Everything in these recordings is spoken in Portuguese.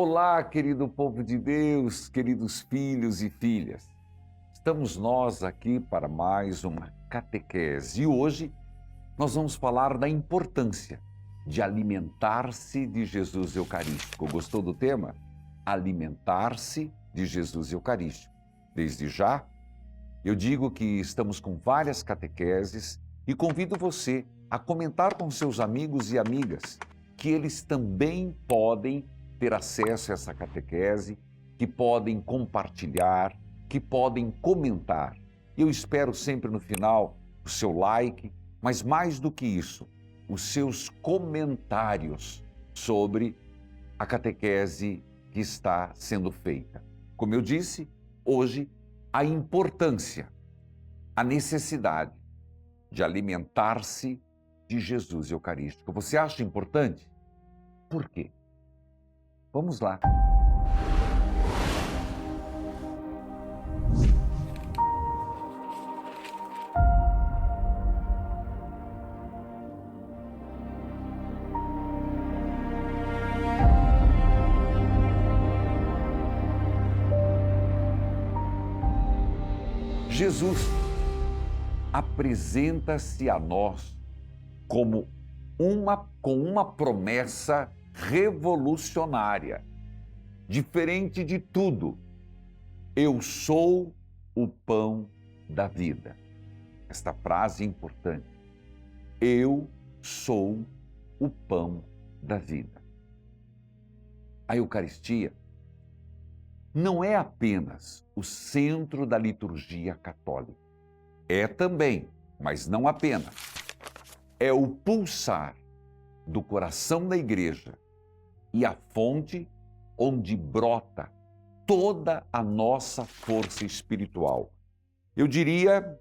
Olá, querido povo de Deus, queridos filhos e filhas. Estamos nós aqui para mais uma catequese e hoje nós vamos falar da importância de alimentar-se de Jesus Eucarístico. Gostou do tema? Alimentar-se de Jesus Eucarístico. Desde já, eu digo que estamos com várias catequeses e convido você a comentar com seus amigos e amigas que eles também podem ter acesso a essa catequese, que podem compartilhar, que podem comentar. Eu espero sempre no final o seu like, mas mais do que isso, os seus comentários sobre a catequese que está sendo feita. Como eu disse, hoje, a importância, a necessidade de alimentar-se de Jesus Eucarístico. Você acha importante? Por quê? Vamos lá. Jesus apresenta-se a nós com uma promessa revolucionária, diferente de tudo. Eu sou o pão da vida. Esta frase é importante. Eu sou o pão da vida. A Eucaristia não é apenas o centro da liturgia católica. É também, mas não apenas. É o pulsar do coração da Igreja e a fonte onde brota toda a nossa força espiritual. Eu diria,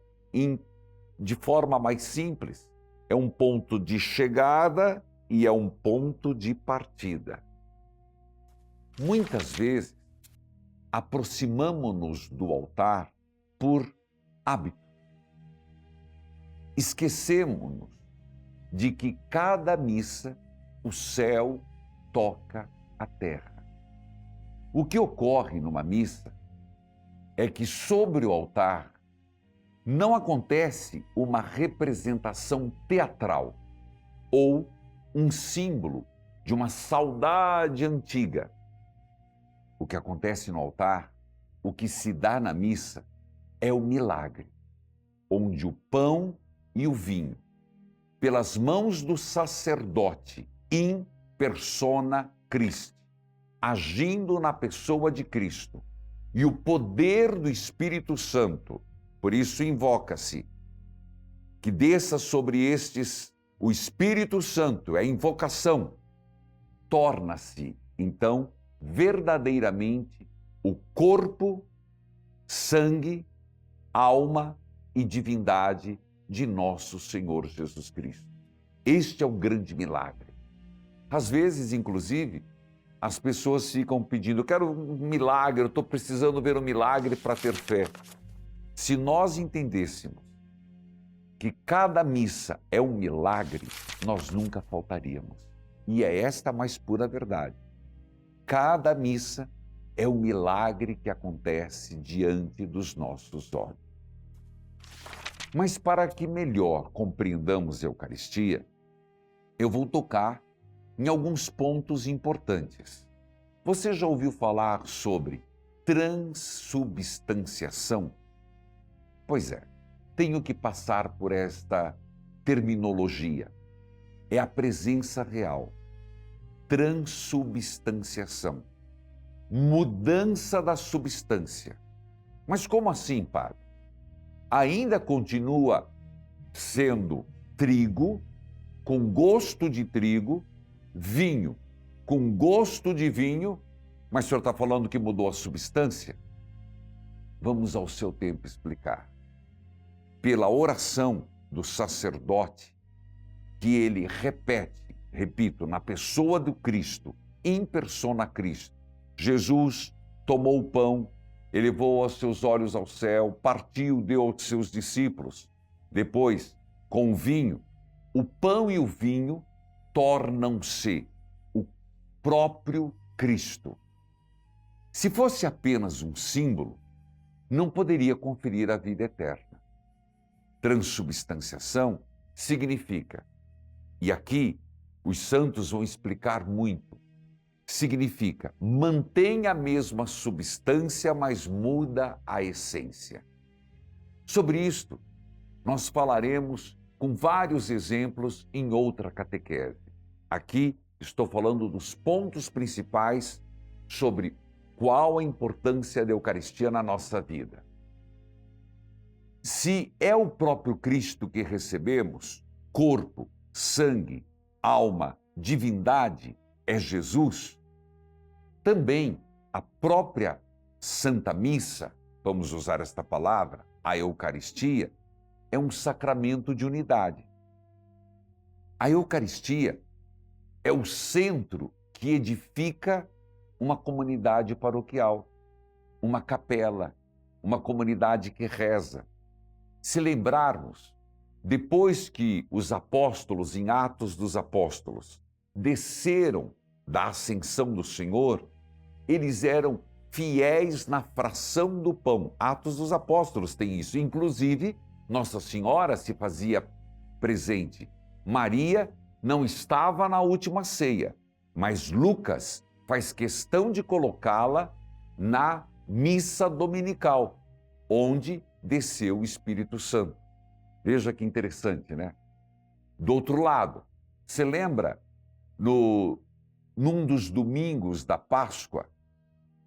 de forma mais simples, é um ponto de chegada e é um ponto de partida. Muitas vezes, aproximamo-nos do altar por hábito. Esquecemos-nos de que cada missa o céu toca a terra. O que ocorre numa missa é que sobre o altar não acontece uma representação teatral ou um símbolo de uma saudade antiga. O que acontece no altar, o que se dá na missa, é o milagre, onde o pão e o vinho, pelas mãos do sacerdote, in persona Christi, agindo na pessoa de Cristo, e o poder do Espírito Santo, por isso invoca-se, que desça sobre estes o Espírito Santo, a invocação, torna-se, então, verdadeiramente o corpo, sangue, alma e divindade de nosso Senhor Jesus Cristo. Este é o grande milagre. Às vezes, inclusive, as pessoas ficam pedindo, eu quero um milagre, eu estou precisando ver um milagre para ter fé. Se nós entendêssemos que cada missa é um milagre, nós nunca faltaríamos. E é esta a mais pura verdade. Cada missa é um milagre que acontece diante dos nossos olhos. Mas para que melhor compreendamos a Eucaristia, eu vou tocar em alguns pontos importantes. Você já ouviu falar sobre transubstanciação? Pois é, tenho que passar por esta terminologia. É a presença real. Transubstanciação. Mudança da substância. Mas como assim, padre? Ainda continua sendo trigo, com gosto de trigo, vinho, com gosto de vinho, mas o senhor está falando que mudou a substância? Vamos ao seu tempo explicar. Pela oração do sacerdote, que ele repito, na pessoa do Cristo, in persona Cristo, Jesus tomou o pão, elevou os seus olhos ao céu, partiu, deu aos seus discípulos. Depois, com o vinho, o pão e o vinho tornam-se o próprio Cristo. Se fosse apenas um símbolo, não poderia conferir a vida eterna. Transubstanciação significa, e aqui os santos vão explicar muito, significa mantém a mesma substância, mas muda a essência. Sobre isto, nós falaremos com vários exemplos em outra catequese. Aqui estou falando dos pontos principais sobre qual a importância da Eucaristia na nossa vida. Se é o próprio Cristo que recebemos, corpo, sangue, alma, divindade, é Jesus, também a própria Santa Missa, vamos usar esta palavra, a Eucaristia, é um sacramento de unidade. A Eucaristia é o centro que edifica uma comunidade paroquial, uma capela, uma comunidade que reza. Se lembrarmos, depois que os apóstolos, em Atos dos Apóstolos, desceram da ascensão do Senhor, eles eram fiéis na fração do pão. Atos dos Apóstolos tem isso. Inclusive, Nossa Senhora se fazia presente. Maria não estava na última ceia, mas Lucas faz questão de colocá-la na missa dominical, onde desceu o Espírito Santo. Veja que interessante, né? Do outro lado, você lembra num dos domingos da Páscoa,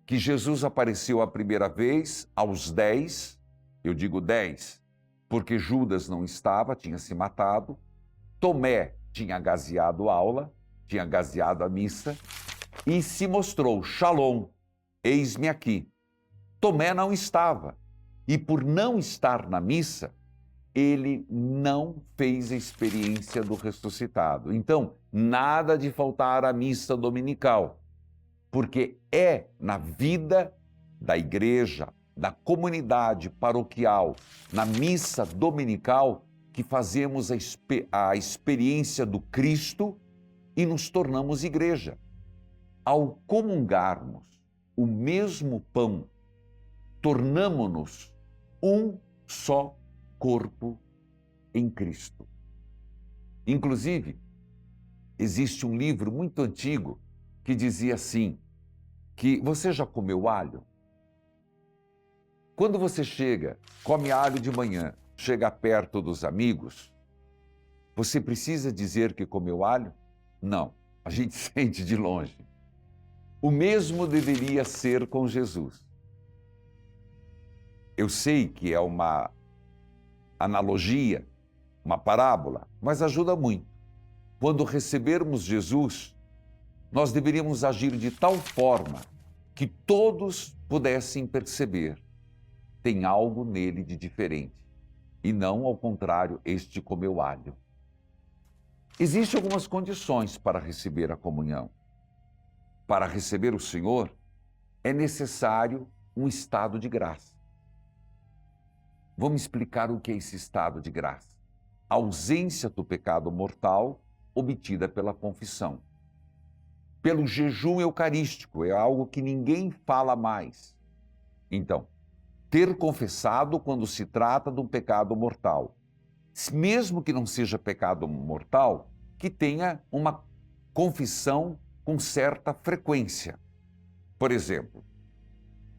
que Jesus apareceu a primeira vez aos 10, eu digo 10, porque Judas não estava, tinha se matado, Tomé tinha gazeado a aula, tinha gazeado a missa, e se mostrou, Shalom, eis-me aqui. Tomé não estava, e por não estar na missa, ele não fez a experiência do ressuscitado. Então, nada de faltar à missa dominical, porque é na vida da igreja, da comunidade paroquial, na missa dominical, que fazemos a experiência do Cristo e nos tornamos igreja. Ao comungarmos o mesmo pão, tornamo-nos um só corpo em Cristo. Inclusive, existe um livro muito antigo que dizia assim, que você já comeu alho? Quando você come alho de manhã, chega perto dos amigos, você precisa dizer que comeu alho? Não, a gente sente de longe. O mesmo deveria ser com Jesus. Eu sei que é uma analogia, uma parábola, mas ajuda muito. Quando recebermos Jesus, nós deveríamos agir de tal forma que todos pudessem perceber, tem algo nele de diferente, e não, ao contrário, este comeu alho. Existem algumas condições para receber a comunhão. Para receber o Senhor, é necessário um estado de graça. Vamos explicar o que é esse estado de graça. A ausência do pecado mortal obtida pela confissão. Pelo jejum eucarístico, é algo que ninguém fala mais. Então, ter confessado quando se trata de um pecado mortal. Mesmo que não seja pecado mortal, que tenha uma confissão com certa frequência. Por exemplo,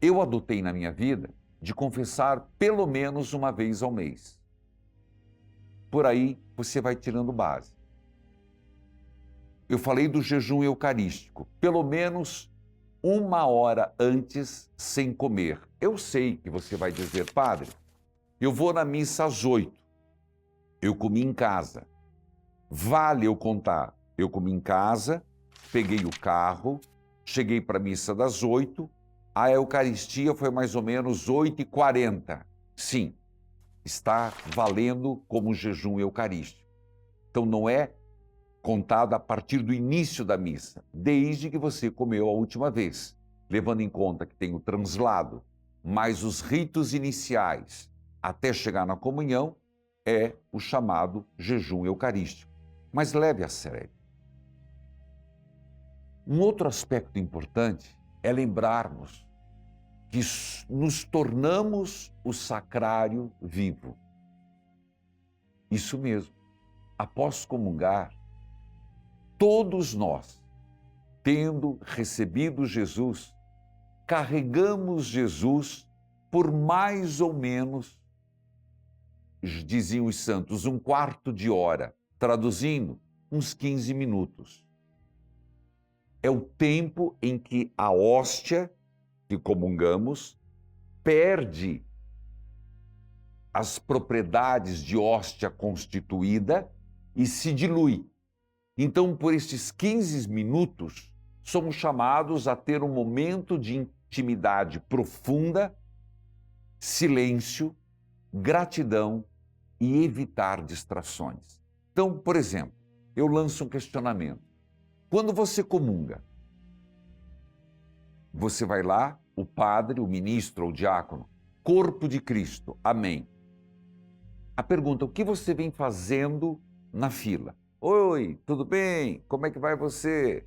eu adotei na minha vida de confessar pelo menos uma vez ao mês. Por aí você vai tirando base. Eu falei do jejum eucarístico, pelo menos 1 hora antes sem comer. Eu sei que você vai dizer, padre, eu vou na missa às 8. Eu comi em casa. Vale eu contar, eu comi em casa, peguei o carro, cheguei para a missa das 8, a Eucaristia foi mais ou menos 8h40. Sim, está valendo como jejum eucarístico. Então não é contado a partir do início da missa, desde que você comeu a última vez, levando em conta que tem o translado, mais os ritos iniciais, até chegar na comunhão, é o chamado jejum eucarístico. Mas leve a sério. Um outro aspecto importante é lembrarmos que nos tornamos o sacrário vivo. Isso mesmo. Após comungar, todos nós, tendo recebido Jesus, carregamos Jesus por mais ou menos, diziam os santos, um quarto de hora, traduzindo, uns 15 minutos. É o tempo em que a hóstia que comungamos perde as propriedades de hóstia constituída e se dilui. Então, por estes 15 minutos, somos chamados a ter um momento de intimidade profunda, silêncio, gratidão e evitar distrações. Então, por exemplo, eu lanço um questionamento. Quando você comunga, você vai lá, o padre, o ministro ou o diácono, corpo de Cristo, amém. A pergunta, o que você vem fazendo na fila? Oi, tudo bem? Como é que vai você?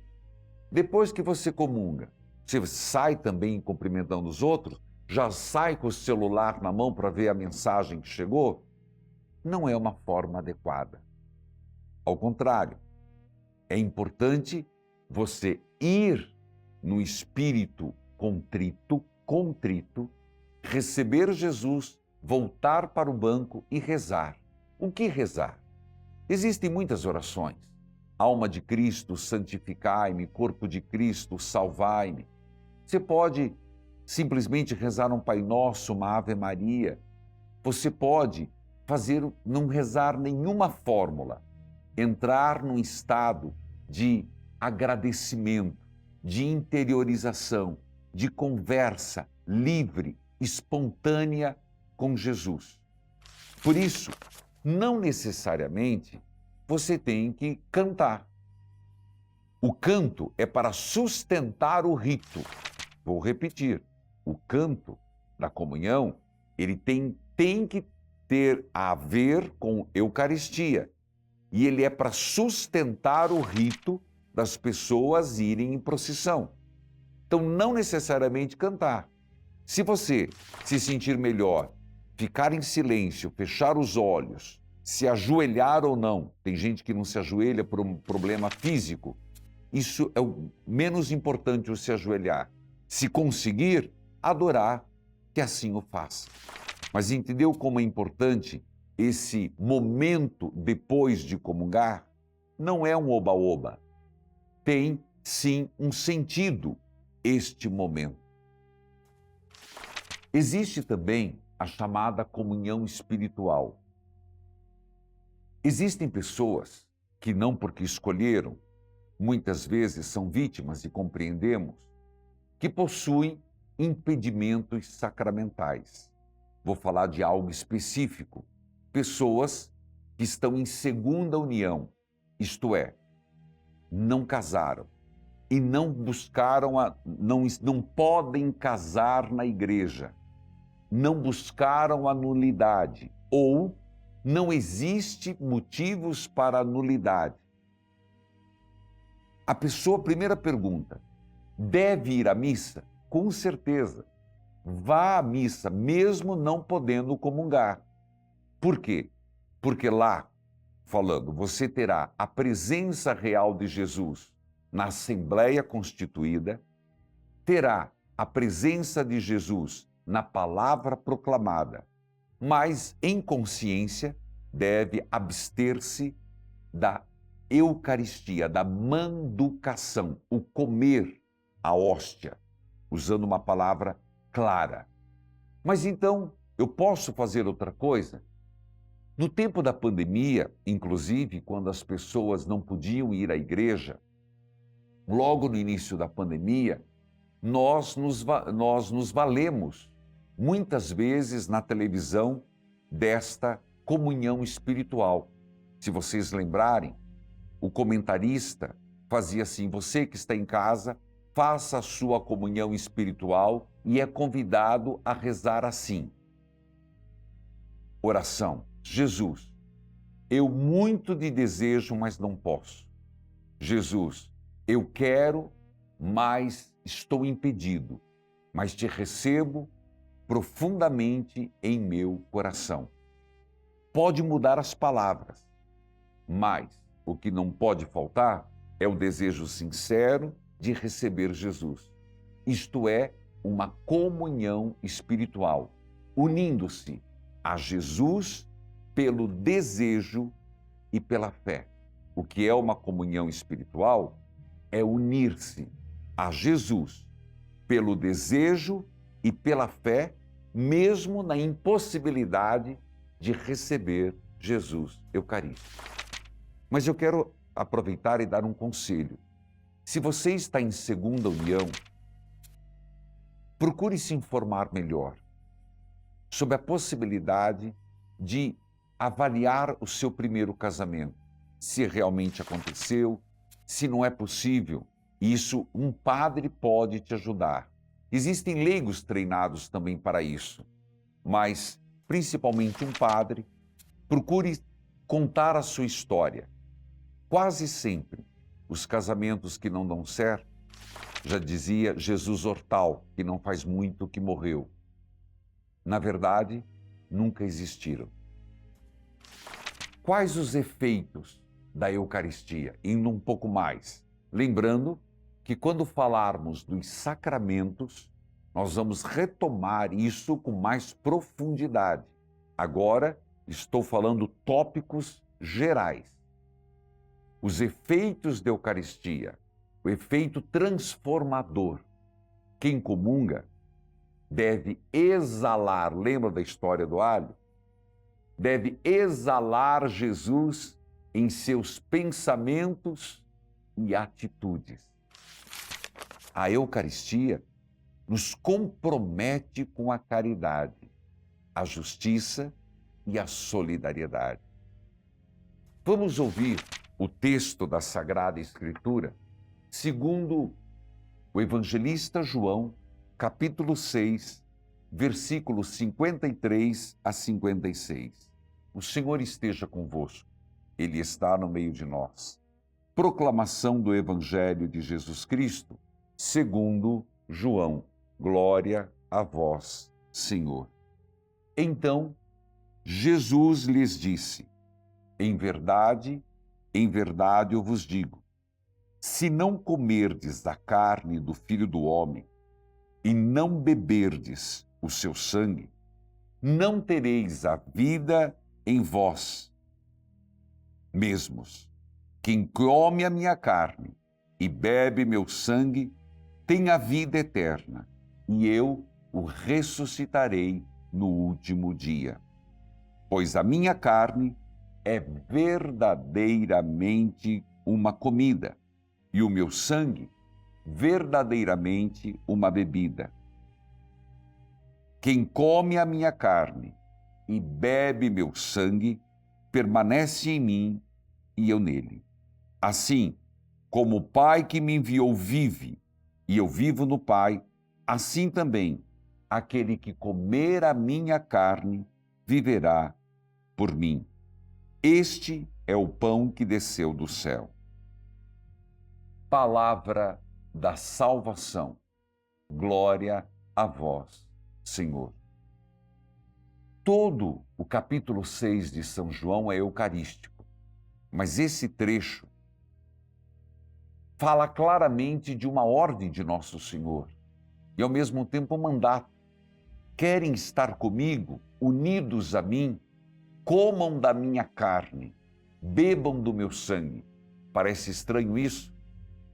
Depois que você comunga, você sai também cumprimentando os outros? Já sai com o celular na mão para ver a mensagem que chegou? Não é uma forma adequada. Ao contrário, é importante você ir no espírito contrito, receber Jesus, voltar para o banco e rezar. O que rezar? Existem muitas orações. Alma de Cristo, santificai-me, corpo de Cristo, salvai-me. Você pode simplesmente rezar um Pai Nosso, uma Ave Maria. Você pode não rezar nenhuma fórmula, entrar num estado de agradecimento, de interiorização, de conversa livre, espontânea com Jesus. Por isso, não necessariamente você tem que cantar. O canto é para sustentar o rito. Vou repetir, o canto da comunhão, ele tem que ter a ver com Eucaristia. E ele é para sustentar o rito das pessoas irem em procissão. Então, não necessariamente cantar. Se você se sentir melhor, ficar em silêncio, fechar os olhos, se ajoelhar ou não, tem gente que não se ajoelha por um problema físico, isso é o menos importante, o se ajoelhar. Se conseguir, adorar, que assim o faça. Mas entendeu como é importante esse momento depois de comungar? Não é um oba-oba. Tem, sim, um sentido este momento. Existe também a chamada comunhão espiritual. Existem pessoas que, não porque escolheram, muitas vezes são vítimas, e compreendemos, que possuem impedimentos sacramentais. Vou falar de algo específico. Pessoas que estão em segunda união, isto é, não casaram e não buscaram, não podem casar na igreja, não buscaram a nulidade ou não existe motivos para a nulidade. A primeira pergunta, deve ir à missa? Com certeza. Vá à missa, mesmo não podendo comungar. Por quê? Porque lá, falando, você terá a presença real de Jesus na Assembleia Constituída, terá a presença de Jesus na palavra proclamada, mas, em consciência, deve abster-se da Eucaristia, da manducação, o comer a hóstia, usando uma palavra clara. Mas então, eu posso fazer outra coisa? No tempo da pandemia, inclusive, quando as pessoas não podiam ir à igreja, logo no início da pandemia, nós nos valemos muitas vezes na televisão desta comunhão espiritual. Se vocês lembrarem, o comentarista fazia assim: você que está em casa, faça a sua comunhão espiritual e é convidado a rezar assim. Oração. Jesus, eu muito te desejo, mas não posso. Jesus, eu quero, mas estou impedido. mas te recebo profundamente em meu coração. Pode mudar as palavras, mas o que não pode faltar é o desejo sincero de receber Jesus. Isto é, uma comunhão espiritual, unindo-se a Jesus pelo desejo e pela fé. O que é uma comunhão espiritual é unir-se a Jesus pelo desejo e pela fé, mesmo na impossibilidade de receber Jesus Eucarístico. Mas eu quero aproveitar e dar um conselho. Se você está em segunda união, procure se informar melhor sobre a possibilidade de avaliar o seu primeiro casamento, se realmente aconteceu, se não é possível. Isso um padre pode te ajudar. Existem leigos treinados também para isso, mas principalmente um padre. Procure contar a sua história. Quase sempre, os casamentos que não dão certo, já dizia Jesus Hortal, que não faz muito que morreu, na verdade, nunca existiram. Quais os efeitos da Eucaristia? Indo um pouco mais. Lembrando que quando falarmos dos sacramentos, nós vamos retomar isso com mais profundidade. Agora, estou falando tópicos gerais. Os efeitos da Eucaristia, o efeito transformador. Quem comunga deve exalar, lembra da história do alho? Deve exalar Jesus em seus pensamentos e atitudes. A Eucaristia nos compromete com a caridade, a justiça e a solidariedade. Vamos ouvir o texto da Sagrada Escritura, segundo o evangelista João, capítulo 6, versículos 53 a 56. O Senhor esteja convosco, Ele está no meio de nós. Proclamação do Evangelho de Jesus Cristo, segundo João. Glória a vós, Senhor. Então, Jesus lhes disse: em verdade eu vos digo, se não comerdes da carne do Filho do Homem e não beberdes o seu sangue, não tereis a vida em vós mesmos. Quem come a minha carne e bebe meu sangue tem a vida eterna, e eu o ressuscitarei no último dia. Pois a minha carne é verdadeiramente uma comida, e o meu sangue verdadeiramente uma bebida. Quem come a minha carne e bebe meu sangue permanece em mim e eu nele. Assim, como o Pai que me enviou vive e eu vivo no Pai, assim também aquele que comer a minha carne viverá por mim. Este é o pão que desceu do céu. Palavra da salvação. Glória a vós, Senhor. Todo o capítulo 6 de São João é eucarístico, mas esse trecho fala claramente de uma ordem de Nosso Senhor e, ao mesmo tempo, um mandato. Querem estar comigo, unidos a mim, comam da minha carne, bebam do meu sangue. Parece estranho isso,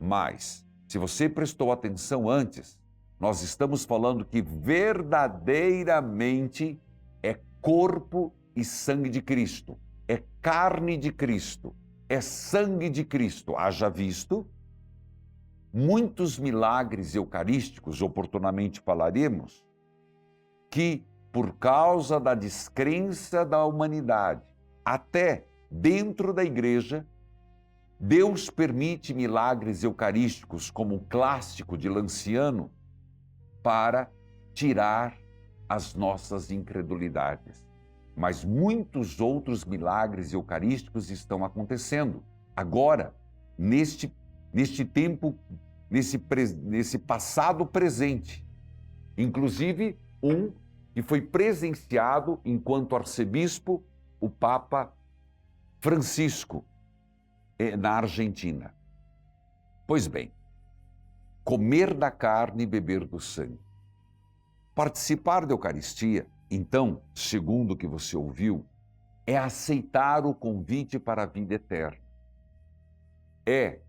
mas, se você prestou atenção antes, nós estamos falando que verdadeiramente é corpo e sangue de Cristo, é carne de Cristo, é sangue de Cristo. Haja visto muitos milagres eucarísticos, oportunamente falaremos, que por causa da descrença da humanidade, até dentro da igreja, Deus permite milagres eucarísticos, como o clássico de Lanciano, para tirar as nossas incredulidades. Mas muitos outros milagres eucarísticos estão acontecendo agora, neste tempo, nesse passado presente. inclusive um que foi presenciado enquanto arcebispo, o Papa Francisco, na Argentina. Pois bem, comer da carne e beber do sangue. Participar da Eucaristia, então, segundo o que você ouviu, é aceitar o convite para a vida eterna. É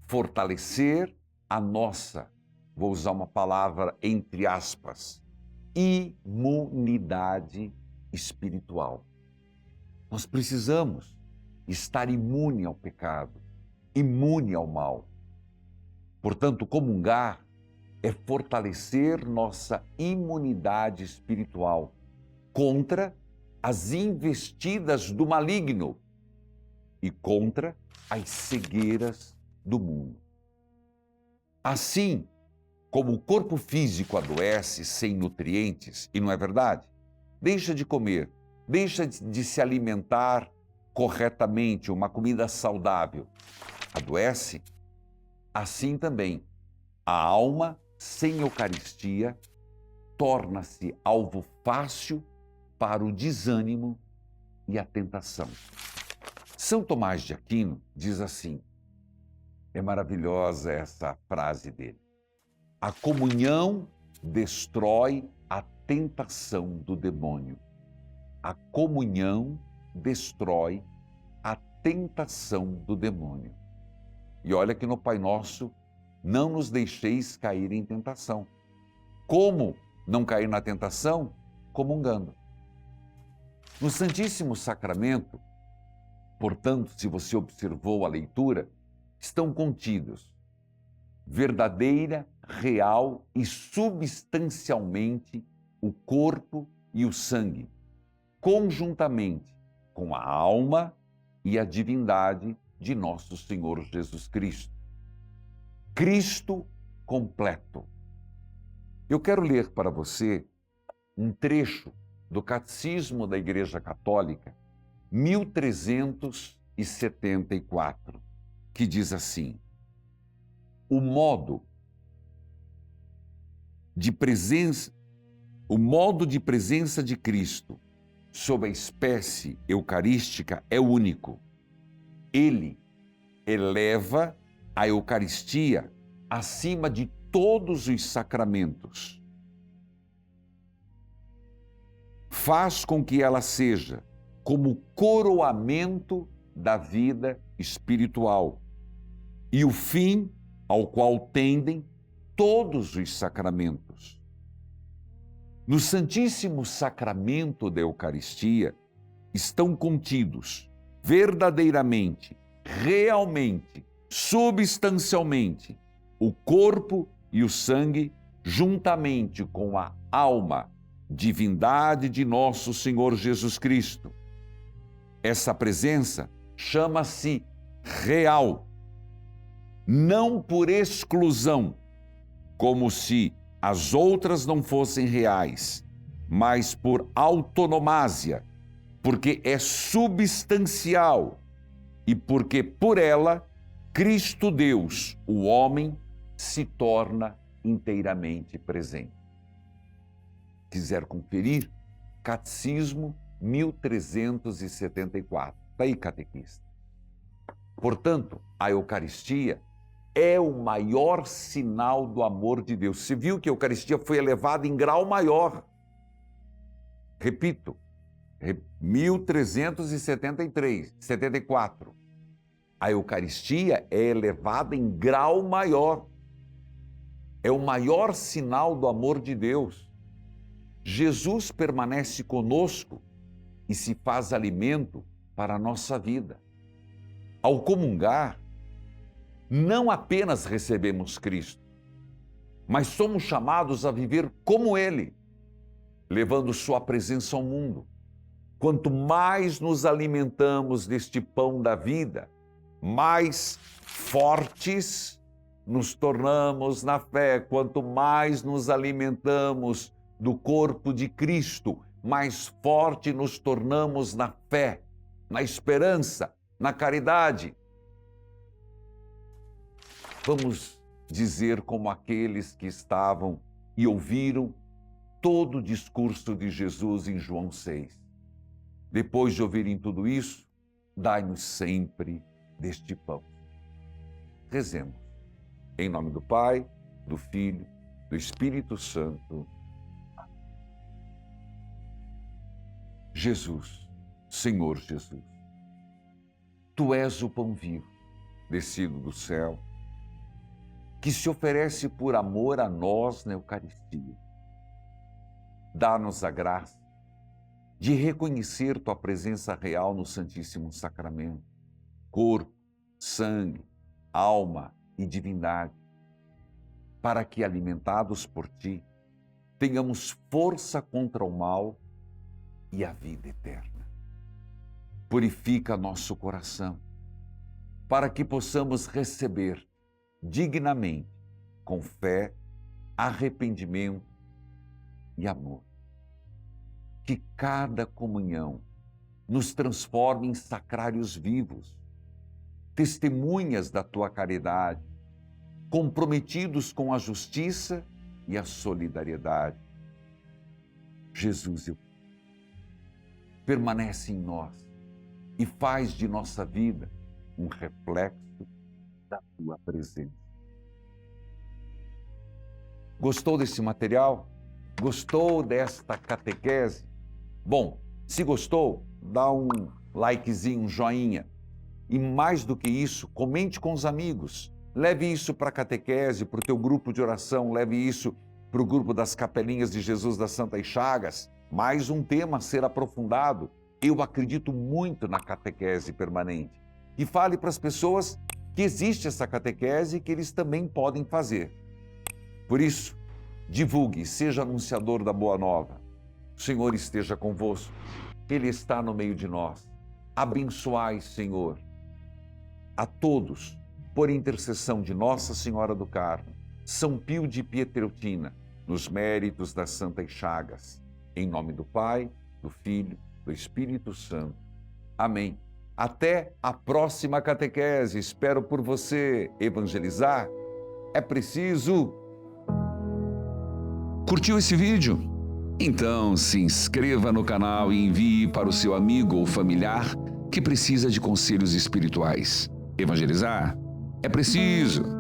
fortalecer a nossa, vou usar uma palavra entre aspas, imunidade espiritual. Nós precisamos estar imune ao pecado, imune ao mal. Portanto, comungar é fortalecer nossa imunidade espiritual contra as investidas do maligno e contra as cegueiras do mundo. Assim como o corpo físico adoece sem nutrientes, e não é verdade? Deixa de comer, deixa de se alimentar corretamente, uma comida saudável, adoece. Assim também, a alma sem Eucaristia torna-se alvo fácil para o desânimo e a tentação. São Tomás de Aquino diz assim, é maravilhosa essa frase dele, a comunhão destrói a tentação do demônio. A comunhão destrói a tentação do demônio. E olha que no Pai Nosso, não nos deixeis cair em tentação. Como não cair na tentação? Comungando. No Santíssimo Sacramento, portanto, se você observou a leitura, estão contidos verdadeira, real e substancialmente o corpo e o sangue, conjuntamente com a alma e a divindade de nosso Senhor Jesus Cristo. Cristo completo. Eu quero ler para você um trecho do Catecismo da Igreja Católica, 1374, que diz assim, o modo de presença de Cristo sob a espécie eucarística é único. Ele eleva a Eucaristia acima de todos os sacramentos. Faz com que ela seja como coroamento da vida espiritual e o fim ao qual tendem todos os sacramentos. No Santíssimo Sacramento da Eucaristia estão contidos verdadeiramente, realmente, substancialmente, o corpo e o sangue, juntamente com a alma, divindade de nosso Senhor Jesus Cristo. Essa presença chama-se real, não por exclusão, como se as outras não fossem reais, mas por autonomásia, porque é substancial e porque por ela Cristo Deus, o homem, se torna inteiramente presente. Quiser conferir, Catecismo 1374. Está aí, catequista. Portanto, a Eucaristia é o maior sinal do amor de Deus. Você viu que a Eucaristia foi elevada em grau maior. Repito, 1374. A Eucaristia é elevada em grau maior. É o maior sinal do amor de Deus. Jesus permanece conosco e se faz alimento para a nossa vida. Ao comungar, não apenas recebemos Cristo, mas somos chamados a viver como Ele, levando sua presença ao mundo. Quanto mais nos alimentamos deste pão da vida, mais fortes nos tornamos na fé. Quanto mais nos alimentamos do corpo de Cristo, mais forte nos tornamos na fé, na esperança, na caridade. Vamos dizer como aqueles que estavam e ouviram todo o discurso de Jesus em João 6. Depois de ouvirem tudo isso, dai-nos sempre deste pão. Rezemos. Em nome do Pai, do Filho, do Espírito Santo. Jesus, Senhor Jesus, Tu és o pão vivo, descido do céu, que se oferece por amor a nós na Eucaristia. Dá-nos a graça de reconhecer Tua presença real no Santíssimo Sacramento, corpo, sangue, alma e divindade, para que, alimentados por Ti, tenhamos força contra o mal e a vida eterna. Purifica nosso coração, para que possamos receber dignamente, com fé, arrependimento e amor. Que cada comunhão nos transforme em sacrários vivos, testemunhas da Tua caridade, comprometidos com a justiça e a solidariedade. Jesus, permanece em nós e faz de nossa vida um reflexo da Tua presença. Gostou desse material? Gostou desta catequese? Bom, se gostou, dá um likezinho, um joinha. E mais do que isso, comente com os amigos. Leve isso para a catequese, para o teu grupo de oração, leve isso para o grupo das Capelinhas de Jesus das Santas Chagas. Mais um tema a ser aprofundado. Eu acredito muito na catequese permanente. E fale para as pessoas que existe essa catequese e que eles também podem fazer. Por isso, divulgue, seja anunciador da Boa Nova. O Senhor esteja convosco. Ele está no meio de nós. Abençoai, Senhor, a todos, por intercessão de Nossa Senhora do Carmo, São Pio de Pietreutina, nos méritos das Santas Chagas. Em nome do Pai, do Filho, do Espírito Santo. Amém. Até a próxima catequese. Espero por você. Evangelizar é preciso. Curtiu esse vídeo? Então se inscreva no canal e envie para o seu amigo ou familiar que precisa de conselhos espirituais. Evangelizar é preciso.